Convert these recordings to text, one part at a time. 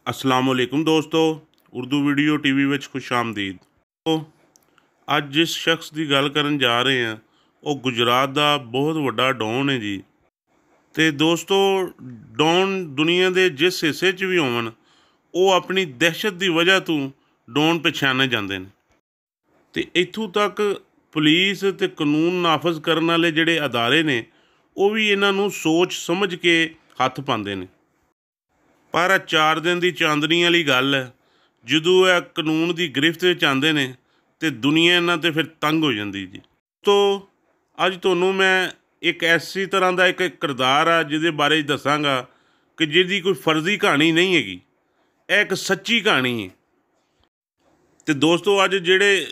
असलामुअलैकुम दोस्तों, Urdu video TV ਵਿੱਚ खुश आमदीद। ਅੱਜ ਜਿਸ ਸ਼ਖਸ ਦੀ ਗੱਲ ਕਰਨ ਜਾ ਰਹੇ ਹਾਂ ਉਹ ਗੁਜਰਾਤ ਦਾ ਬਹੁਤ ਵੱਡਾ ਡੌਨ ਹੈ ਜੀ। ਅਤੇ ਦੋਸਤੋ, ਡੌਨ ਦੁਨੀਆ ਦੇ ਜਿਸ ਹਿੱਸੇ 'ਚ ਵੀ ਹੋਣ ਉਹ ਆਪਣੀ ਦਹਿਸ਼ਤ ਦੀ ਵਜ੍ਹਾ ਤੋਂ ਡੌਨ ਪਛਾਣੇ ਜਾਂਦੇ ਨੇ। ਅਤੇ ਇੱਥੋਂ ਤੱਕ ਪੁਲਿਸ ਅਤੇ ਕਾਨੂੰਨ ਨਾਫਜ਼ ਕਰਨ ਵਾਲੇ ਜਿਹੜੇ ਅਦਾਰੇ ਨੇ ਉਹ ਵੀ ਇਹਨਾਂ ਨੂੰ ਸੋਚ ਸਮਝ ਕੇ ਹੱਥ ਪਾਉਂਦੇ ਨੇ। ਪਰ 4 ਦਿਨ ਦੀ ਚਾਂਦਨੀ ਵਾਲੀ ਗੱਲ ਹੈ, ਜਦੋਂ ਇਹ ਕਾਨੂੰਨ ਦੀ ਗ੍ਰਿਫਤ ਵਿੱਚ ਆਉਂਦੇ ਨੇ ਅਤੇ ਦੁਨੀਆ ਇਹਨਾਂ 'ਤੇ ਫਿਰ ਤੰਗ ਹੋ ਜਾਂਦੀ ਜੀ। ਤੋਂ ਅੱਜ ਤੁਹਾਨੂੰ ਮੈਂ ਇੱਕ ਐਸੀ ਤਰ੍ਹਾਂ ਦਾ ਇੱਕ ਕਿਰਦਾਰ ਆ ਜਿਹਦੇ ਬਾਰੇ ਦੱਸਾਂਗਾ ਕਿ ਜਿਹਦੀ ਕੋਈ ਫਰਜ਼ੀ ਕਹਾਣੀ ਨਹੀਂ ਹੈਗੀ, ਇਹ ਇੱਕ ਸੱਚੀ ਕਹਾਣੀ ਹੈ। ਅਤੇ ਦੋਸਤੋ, ਅੱਜ ਜਿਹੜੇ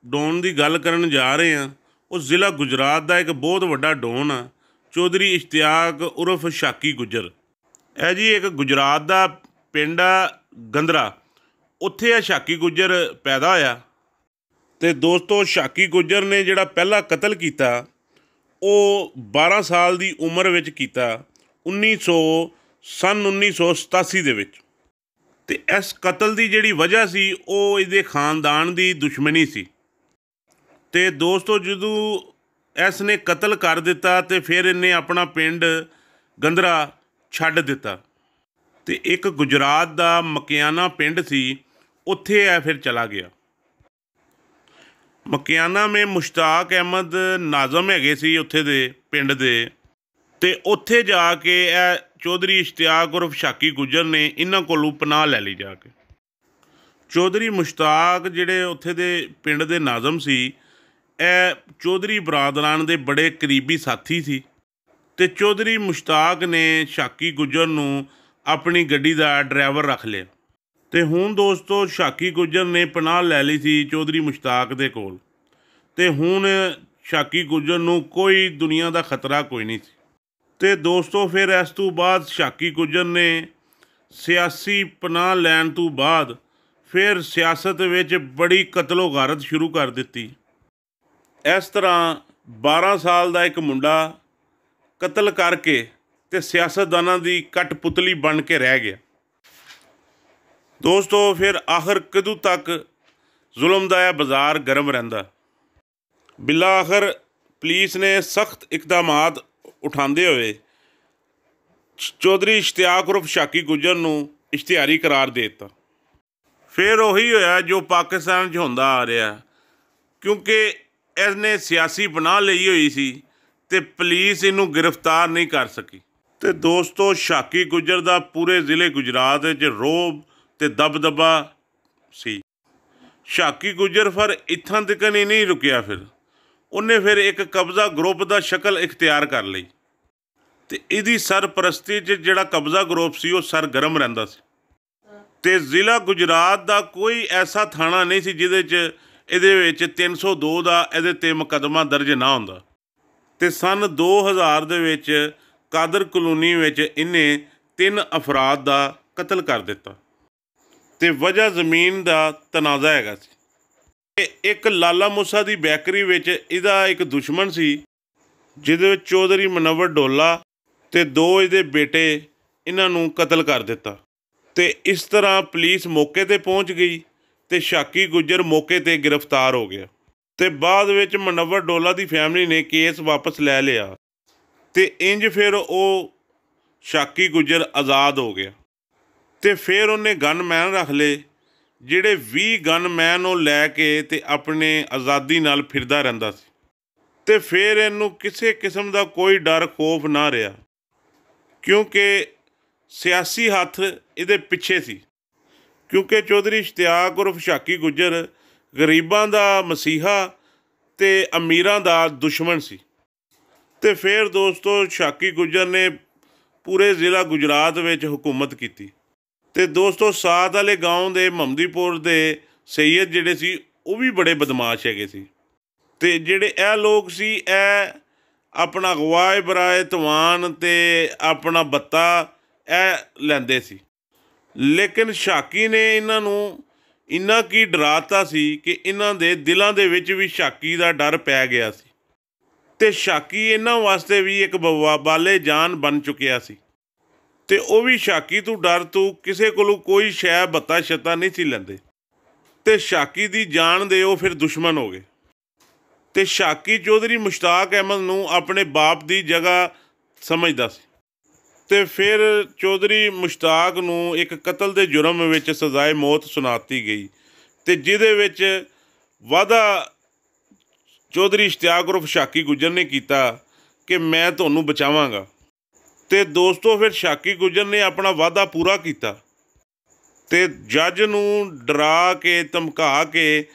ਡੌਨ ਦੀ ਗੱਲ ਕਰਨ ਜਾ ਰਹੇ ਹਾਂ ਉਹ ਜ਼ਿਲ੍ਹਾ ਗੁਜਰਾਤ ਦਾ ਇੱਕ ਬਹੁਤ ਵੱਡਾ ਡੌਨ ਆ, ਚੌਧਰੀ ਇਸ਼ਤਿਆਕ ਉਰਫ ਸ਼ਾਕੀ ਗੁੱਜਰ। ਇਹ ਜੀ ਇੱਕ ਗੁਜਰਾਤ ਦਾ ਪਿੰਡ ਆ ਗੰਦਰਾ, ਉੱਥੇ ਇਹ ਸ਼ਾਕੀ ਗੁੱਜਰ ਪੈਦਾ ਹੋਇਆ। ਅਤੇ ਦੋਸਤੋ, ਸ਼ਾਕੀ ਗੁੱਜਰ ਨੇ ਜਿਹੜਾ ਪਹਿਲਾ ਕਤਲ ਕੀਤਾ ਉਹ 12 ਸਾਲ ਦੀ ਉਮਰ ਵਿੱਚ ਕੀਤਾ, 1987 ਦੇ ਵਿੱਚ। ਅਤੇ ਇਸ ਕਤਲ ਦੀ ਜਿਹੜੀ ਵਜ੍ਹਾ ਸੀ ਉਹ ਇਹਦੇ ਖਾਨਦਾਨ ਦੀ ਦੁਸ਼ਮਣੀ ਸੀ। ਅਤੇ ਦੋਸਤੋ, ਜਦੋਂ ਇਸ ਨੇ ਕਤਲ ਕਰ ਦਿੱਤਾ ਅਤੇ ਫਿਰ ਇਹਨੇ ਆਪਣਾ ਪਿੰਡ ਗੰਦਰਾ ਛੱਡ ਦਿੱਤਾ ਅਤੇ ਇੱਕ ਗੁਜਰਾਤ ਦਾ ਮਕਿਆਨਾ ਪਿੰਡ ਸੀ, ਉੱਥੇ ਇਹ ਫਿਰ ਚਲਾ ਗਿਆ। ਮਕਿਆਨਾ ਮੇ ਮੁਸ਼ਤਾਕ ਅਹਿਮਦ ਨਾਜ਼ਮ ਹੈਗੇ ਸੀ ਉੱਥੇ ਦੇ ਪਿੰਡ ਦੇ, ਅਤੇ ਉੱਥੇ ਜਾ ਕੇ ਇਹ ਚੌਧਰੀ ਇਸ਼ਤਿਆਕ ਉਰਫ ਸ਼ਾਕੀ ਗੁੱਜਰ ਨੇ ਇਹਨਾਂ ਕੋਲੋਂ ਪਨਾਹ ਲੈ ਲਈ ਜਾ ਕੇ। ਚੌਧਰੀ ਮੁਸ਼ਤਾਕ ਜਿਹੜੇ ਉੱਥੇ ਦੇ ਪਿੰਡ ਦੇ ਨਾਜ਼ਮ ਸੀ, ਇਹ ਚੌਧਰੀ ਬਰਾਦਰਾਨ ਦੇ ਬੜੇ ਕਰੀਬੀ ਸਾਥੀ ਸੀ। ਅਤੇ ਚੌਧਰੀ ਮੁਸ਼ਤਾਕ ਨੇ ਸ਼ਾਕੀ ਗੁੱਜਰ ਨੂੰ ਆਪਣੀ ਗੱਡੀ ਦਾ ਡਰਾਈਵਰ ਰੱਖ ਲਿਆ। ਅਤੇ ਹੁਣ ਦੋਸਤੋ, ਸ਼ਾਕੀ ਗੁੱਜਰ ਨੇ ਪਨਾਹ ਲੈ ਲਈ ਸੀ ਚੌਧਰੀ ਮੁਸ਼ਤਾਕ ਦੇ ਕੋਲ, ਅਤੇ ਹੁਣ ਸ਼ਾਕੀ ਗੁੱਜਰ ਨੂੰ ਕੋਈ ਦੁਨੀਆ ਦਾ ਖਤਰਾ ਕੋਈ ਨਹੀਂ ਸੀ। ਅਤੇ ਦੋਸਤੋ, ਫਿਰ ਇਸ ਤੋਂ ਬਾਅਦ ਸ਼ਾਕੀ ਗੁੱਜਰ ਨੇ ਸਿਆਸੀ ਪਨਾਹ ਲੈਣ ਤੋਂ ਬਾਅਦ ਫਿਰ ਸਿਆਸਤ ਵਿੱਚ ਬੜੀ ਕਤਲੋ ਗਾਰਤ ਸ਼ੁਰੂ ਕਰ ਦਿੱਤੀ। ਇਸ ਤਰ੍ਹਾਂ 12 ਸਾਲ ਦਾ ਇੱਕ ਮੁੰਡਾ ਕਤਲ ਕਰਕੇ ਅਤੇ ਸਿਆਸਤਦਾਨਾਂ ਦੀ ਕਠਪੁਤਲੀ ਬਣ ਕੇ ਰਹਿ ਗਿਆ। ਦੋਸਤੋ, ਫਿਰ ਆਖਰ ਕਦੋਂ ਤੱਕ ਜ਼ੁਲਮ ਦਾ ਇਹ ਬਾਜ਼ਾਰ ਗਰਮ ਰਹਿੰਦਾ। ਬਿਲਾ ਆਖਰ ਪੁਲਿਸ ਨੇ ਸਖਤ ਇਕਦਾਮਾਤ ਉਠਾਉਂਦੇ ਹੋਏ ਚੌਧਰੀ ਇਸ਼ਤਿਆਕ ਉਰਫ ਸ਼ਾਕੀ ਗੁੱਜਰ ਨੂੰ ਇਸ਼ਤਿਹਾਰੀ ਕਰਾਰ ਦੇ ਦਿੱਤਾ। ਫਿਰ ਉਹੀ ਹੋਇਆ ਜੋ ਪਾਕਿਸਤਾਨ 'ਚ ਹੁੰਦਾ ਆ ਰਿਹਾ, ਕਿਉਂਕਿ ਇਸਨੇ ਸਿਆਸੀ ਪਨਾਹ ਲਈ ਹੋਈ ਸੀ ਅਤੇ ਪੁਲਿਸ ਇਹਨੂੰ ਗ੍ਰਿਫਤਾਰ ਨਹੀਂ ਕਰ ਸਕੀ। ਅਤੇ ਦੋਸਤੋ, ਸ਼ਾਕੀ ਗੁੱਜਰ ਦਾ ਪੂਰੇ ਜ਼ਿਲ੍ਹੇ ਗੁਜਰਾਤ ਵਿੱਚ ਰੋਹਬ ਅਤੇ ਦਬਦਬਾ ਸੀ। ਸ਼ਾਕੀ ਗੁੱਜਰ ਫਿਰ ਇੱਥਾਂ ਤੱਕ ਹੀ ਨਹੀਂ ਰੁਕਿਆ, ਫਿਰ ਉਹਨੇ ਫਿਰ ਇੱਕ ਕਬਜ਼ਾ ਗਰੁੱਪ ਦਾ ਸ਼ਕਲ ਇਖਤਿਆਰ ਕਰ ਲਈ ਅਤੇ ਇਹਦੀ ਸਰਪ੍ਰਸਤੀ 'ਚ ਜਿਹੜਾ ਕਬਜ਼ਾ ਗਰੁੱਪ ਸੀ ਉਹ ਸਰਗਰਮ ਰਹਿੰਦਾ ਸੀ। ਅਤੇ ਜ਼ਿਲ੍ਹਾ ਗੁਜਰਾਤ ਦਾ ਕੋਈ ਐਸਾ ਥਾਣਾ ਨਹੀਂ ਸੀ ਇਹਦੇ ਵਿੱਚ 302 ਦਾ ਇਹਦੇ 'ਤੇ ਮੁਕੱਦਮਾ ਦਰਜ ਨਾ ਹੁੰਦਾ। ਅਤੇ ਸੰਨ 2000 ਦੇ ਵਿੱਚ ਕਾਦਰ ਕਲੋਨੀ ਵਿੱਚ ਇਹਨੇ 3 ਅਫਰਾਦ ਦਾ ਕਤਲ ਕਰ ਦਿੱਤਾ ਅਤੇ ਵਜ੍ਹਾ ਜ਼ਮੀਨ ਦਾ ਤਨਾਜ਼ਾ ਹੈਗਾ ਸੀ। ਅਤੇ ਇੱਕ ਲਾਲਾ ਮੂਸਾ ਦੀ ਬੈਕਰੀ ਵਿੱਚ ਇਹਦਾ ਇੱਕ ਦੁਸ਼ਮਣ ਸੀ, ਜਿਹਦੇ ਵਿੱਚ ਚੌਧਰੀ ਮਨੱਵਰ ਡੋਲਾ ਅਤੇ 2 ਇਹਦੇ ਬੇਟੇ ਇਹਨਾਂ ਨੂੰ ਕਤਲ ਕਰ ਦਿੱਤਾ। ਅਤੇ ਇਸ ਤਰ੍ਹਾਂ ਪੁਲਿਸ ਮੌਕੇ 'ਤੇ ਪਹੁੰਚ ਗਈ ਅਤੇ ਸ਼ਾਕੀ ਗੁੱਜਰ ਮੌਕੇ 'ਤੇ ਗ੍ਰਿਫਤਾਰ ਹੋ ਗਿਆ। ਅਤੇ ਬਾਅਦ ਵਿੱਚ ਮਨੱਵਰ ਡੋਲਾ ਦੀ ਫੈਮਿਲੀ ਨੇ ਕੇਸ ਵਾਪਸ ਲੈ ਲਿਆ ਅਤੇ ਇੰਝ ਫਿਰ ਉਹ ਸ਼ਾਕੀ ਗੁੱਜਰ ਆਜ਼ਾਦ ਹੋ ਗਿਆ। ਅਤੇ ਫਿਰ ਉਹਨੇ ਗਨਮੈਨ ਰੱਖ ਲਏ, ਜਿਹੜੇ 20 ਗਨਮੈਨ ਉਹ ਲੈ ਕੇ ਅਤੇ ਆਪਣੇ ਆਜ਼ਾਦੀ ਨਾਲ ਫਿਰਦਾ ਰਹਿੰਦਾ ਸੀ। ਅਤੇ ਫਿਰ ਇਹਨੂੰ ਕਿਸੇ ਕਿਸਮ ਦਾ ਕੋਈ ਡਰ ਖੌਫ ਨਾ ਰਿਹਾ, ਕਿਉਂਕਿ ਸਿਆਸੀ ਹੱਥ ਇਹਦੇ ਪਿੱਛੇ ਸੀ। ਕਿਉਂਕਿ ਚੌਧਰੀ ਇਸ਼ਤਿਆਕ ਉਰਫ ਸ਼ਾਕੀ ਗੁੱਜਰ ਗਰੀਬਾਂ ਦਾ ਮਸੀਹਾ ਅਤੇ ਅਮੀਰਾਂ ਦਾ ਦੁਸ਼ਮਣ ਸੀ। ਅਤੇ ਫਿਰ ਦੋਸਤੋ, ਸ਼ਾਕੀ ਗੁੱਜਰ ਨੇ ਪੂਰੇ ਜ਼ਿਲ੍ਹਾ ਗੁਜਰਾਤ ਵਿੱਚ ਹੁਕੂਮਤ ਕੀਤੀ। ਅਤੇ ਦੋਸਤੋ, ਸਾਥ ਵਾਲੇ ਗਾਉਂ ਦੇ ਮਹਮਦੀਪੁਰ ਦੇ ਸਈਦ ਜਿਹੜੇ ਸੀ ਉਹ ਵੀ ਬੜੇ ਬਦਮਾਸ਼ ਹੈਗੇ ਸੀ। ਅਤੇ ਜਿਹੜੇ ਇਹ ਲੋਕ ਸੀ, ਇਹ ਆਪਣਾ ਗਵਾਏ ਬਰਾਏ ਤਵਾਨ ਅਤੇ ਆਪਣਾ ਬੱਤਾ ਇਹ ਲੈਂਦੇ ਸੀ। ਲੇਕਿਨ ਸ਼ਾਕੀ ਨੇ ਇਹਨਾਂ ਨੂੰ ਇੰਨਾ ਕੀ ਡਰਾਤਾ ਸੀ ਕਿ ਇਹਨਾਂ ਦੇ ਦਿਲਾਂ ਦੇ ਵਿੱਚ ਵੀ ਸ਼ਾਕੀ ਦਾ ਡਰ ਪੈ ਗਿਆ ਸੀ ਅਤੇ ਸ਼ਾਕੀ ਇਹਨਾਂ ਵਾਸਤੇ ਵੀ ਇੱਕ ਬਾਲੇ ਜਾਨ ਬਣ ਚੁੱਕਿਆ ਸੀ। ਤੇ ਉਹ ਵੀ ਸ਼ਾਕੀ ਤੋਂ ਡਰ ਤੋਂ ਕਿਸੇ ਕੋਲੋਂ ਕੋਈ ਸ਼ੈ ਬੱਤਾ ਛੱਤਾ ਨਹੀਂ ਸੀ ਲੈਂਦੇ। ਤੇ ਸ਼ਾਕੀ ਦੀ ਜਾਨ ਦੇ ਉਹ ਫਿਰ ਦੁਸ਼ਮਣ ਹੋ ਗਏ। ਤੇ ਸ਼ਾਕੀ ਚੌਧਰੀ ਮੁਸ਼ਤਾਕ ਅਹਿਮਦ ਨੂੰ ਆਪਣੇ ਬਾਪ ਦੀ ਜਗ੍ਹਾ ਸਮਝਦਾ ਸੀ। ਤੇ ਫਿਰ ਚੌਧਰੀ ਮੁਸ਼ਤਾਕ ਨੂੰ ਇੱਕ ਕਤਲ ਦੇ ਜੁਰਮ ਵਿੱਚ ਸਜ਼ਾਏ ਮੌਤ ਸੁਣਾਤੀ ਗਈ, ਤੇ ਜਿਹਦੇ ਵਿੱਚ ਵਾਅਦਾ ਚੌਧਰੀ ਇਸ਼ਤਿਆਕ ਉਰਫ ਸ਼ਾਕੀ ਗੁੱਜਰ ਨੇ ਕੀਤਾ ਕਿ ਮੈਂ ਤੁਹਾਨੂੰ ਬਚਾਵਾਂਗਾ। ਤੇ ਦੋਸਤੋ ਫਿਰ ਸ਼ਾਕੀ ਗੁੱਜਰ ਨੇ ਆਪਣਾ ਵਾਅਦਾ ਪੂਰਾ ਕੀਤਾ ਤੇ ਜੱਜ ਨੂੰ ਡਰਾ ਕੇ ਧਮਕਾ ਕੇ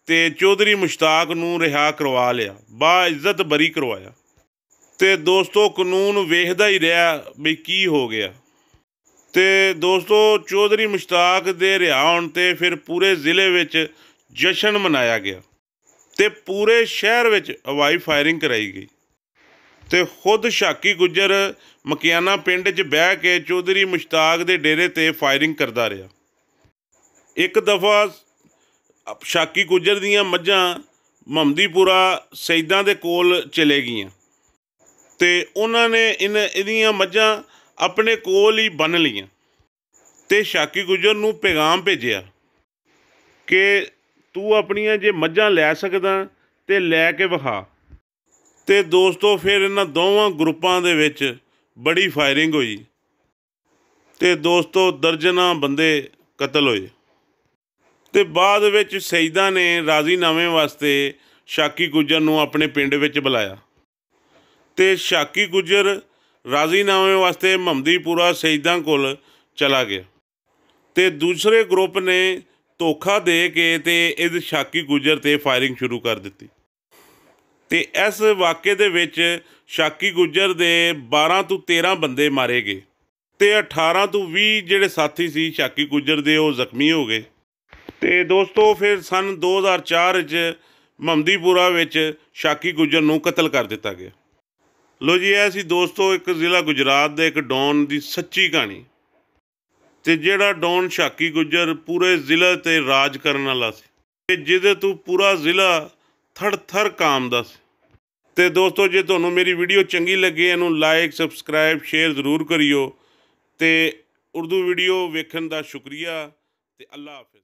ਤੇ ਚੌਧਰੀ ਮੁਸ਼ਤਾਕ ਨੂੰ ਰਿਹਾ ਕਰਵਾ ਲਿਆ, ਬਾਇੱਜ਼ਤ ਬਰੀ ਕਰਵਾਇਆ। ਤੇ ਦੋਸਤੋ ਕਾਨੂੰਨ ਵੇਖਦਾ ਹੀ ਰਿਹਾ ਵੀ ਕੀ ਹੋ ਗਿਆ। ਤੇ ਦੋਸਤੋ ਚੌਧਰੀ ਮੁਸ਼ਤਾਕ ਦੇ ਰਿਹਾ ਹੋਣ 'ਤੇ ਫਿਰ ਪੂਰੇ ਜ਼ਿਲ੍ਹੇ ਵਿੱਚ ਜਸ਼ਨ ਮਨਾਇਆ ਗਿਆ ਤੇ ਪੂਰੇ ਸ਼ਹਿਰ ਵਿੱਚ ਹਵਾਈ ਫਾਇਰਿੰਗ ਕਰਾਈ ਗਈ। ਤੇ ਖੁਦ ਸ਼ਾਕੀ ਗੁੱਜਰ ਮਕਿਆਨਾ ਪਿੰਡ 'ਚ ਬਹਿ ਕੇ ਚੌਧਰੀ ਮੁਸ਼ਤਾਕ ਦੇ ਡੇਰੇ 'ਤੇ ਫਾਇਰਿੰਗ ਕਰਦਾ ਰਿਹਾ। ਇੱਕ ਦਫਾ ਸ਼ਾਕੀ ਗੁੱਜਰ ਦੀਆਂ ਮੱਝਾਂ ਮਹਮਦੀਪੁਰਾ ਸਈਦਾਂ ਦੇ ਕੋਲ ਚਲੇ ਗਈਆਂ ਤੇ ਉਹਨਾਂ ਨੇ ਇਹਦੀਆਂ ਮੱਝਾਂ ਆਪਣੇ ਕੋਲ ਹੀ ਬੰਨ੍ਹ ਲਈਆਂ ਤੇ ਸ਼ਾਕੀ ਗੁੱਜਰ ਨੂੰ ਪੈਗਾਮ ਭੇਜਿਆ ਕਿ ਤੂੰ ਆਪਣੀਆਂ ਜੇ ਮੱਝਾਂ ਲੈ ਸਕਦਾ ਤੇ ਲੈ ਕੇ ਵਿਖਾ। ਤੇ ਦੋਸਤੋ ਫਿਰ ਇਹਨਾਂ ਦੋਵਾਂ ਗਰੁੱਪਾਂ ਦੇ ਵਿੱਚ ਬੜੀ ਫਾਇਰਿੰਗ ਹੋਈ ਤੇ ਦੋਸਤੋ ਦਰਜਨਾਂ ਬੰਦੇ ਕਤਲ ਹੋਏ। ਤੇ ਬਾਅਦ ਵਿੱਚ ਸਈਦਾਂ ਨੇ ਰਾਜ਼ੀਨਾਮੇ ਵਾਸਤੇ ਸ਼ਾਕੀ ਗੁੱਜਰ ਨੂੰ ਆਪਣੇ ਪਿੰਡ ਵਿੱਚ ਬੁਲਾਇਆ ਤੇ ਸ਼ਾਕੀ ਗੁੱਜਰ ਰਾਜ਼ੀਨਾਮੇ ਵਾਸਤੇ ਮਹਮਦੀਪੁਰਾ ਸਈਦਾਂ ਕੋਲ ਚਲਾ ਗਿਆ ਤੇ ਦੂਸਰੇ ਗਰੁੱਪ ਨੇ ਧੋਖਾ ਦੇ ਕੇ ਤੇ ਇਸ ਸ਼ਾਕੀ ਗੁੱਜਰ 'ਤੇ ਫਾਇਰਿੰਗ ਸ਼ੁਰੂ ਕਰ ਦਿੱਤੀ। ਤੇ ਇਸ ਵਾक़ੇ ਦੇ ਵਿੱਚ ਸ਼ਾਕੀ ਗੁੱਜਰ ਦੇ 12 ਤੋਂ 13 ਬੰਦੇ ਮਾਰੇ ਗਏ ਤੇ 18 ਤੋਂ 20 ਜਿਹੜੇ ਸਾਥੀ ਸੀ ਸ਼ਾਕੀ ਗੁੱਜਰ ਦੇ ਉਹ ਜ਼ਖਮੀ ਹੋ ਗਏ। ਤੇ ਦੋਸਤੋ ਫਿਰ ਸੰਨ 2004 'ਚ ਮਹਮਦੀਪੁਰਾ ਵਿੱਚ ਸ਼ਾਕੀ ਗੁੱਜਰ ਨੂੰ ਕਤਲ ਕਰ ਦਿੱਤਾ ਗਿਆ। ਲੋ ਜੀ, ਇਹ ਸੀ ਦੋਸਤੋ ਇੱਕ ਜ਼ਿਲ੍ਹਾ ਗੁਜਰਾਤ ਦੇ ਇੱਕ ਡੌਨ ਦੀ ਸੱਚੀ ਕਹਾਣੀ। ਤੇ ਜਿਹੜਾ ਡੌਨ ਸ਼ਾਕੀ ਗੁੱਜਰ ਪੂਰੇ ਜ਼ਿਲ੍ਹੇ 'ਤੇ ਰਾਜ ਕਰਨ ਵਾਲਾ ਸੀ ਤੇ ਜਿਹਦੇ ਤੋਂ ਪੂਰਾ ਜ਼ਿਲ੍ਹਾ ਥਰ ਥਰ ਕਾਂਪਦਾ ਸੀ। ਤੇ ਦੋਸਤੋ ਜੇ ਤੁਹਾਨੂੰ ਮੇਰੀ ਵੀਡੀਓ ਚੰਗੀ ਲੱਗੇ ਇਹਨੂੰ ਲਾਈਕ ਸਬਸਕ੍ਰਾਈਬ ਸ਼ੇਅਰ ਜ਼ਰੂਰ ਕਰਿਓ ਤੇ ਉਰਦੂ ਵੀਡੀਓ ਵੇਖਣ ਦਾ ਸ਼ੁਕਰੀਆ ਤੇ ਅੱਲਾ ਹਾਫਿਜ਼।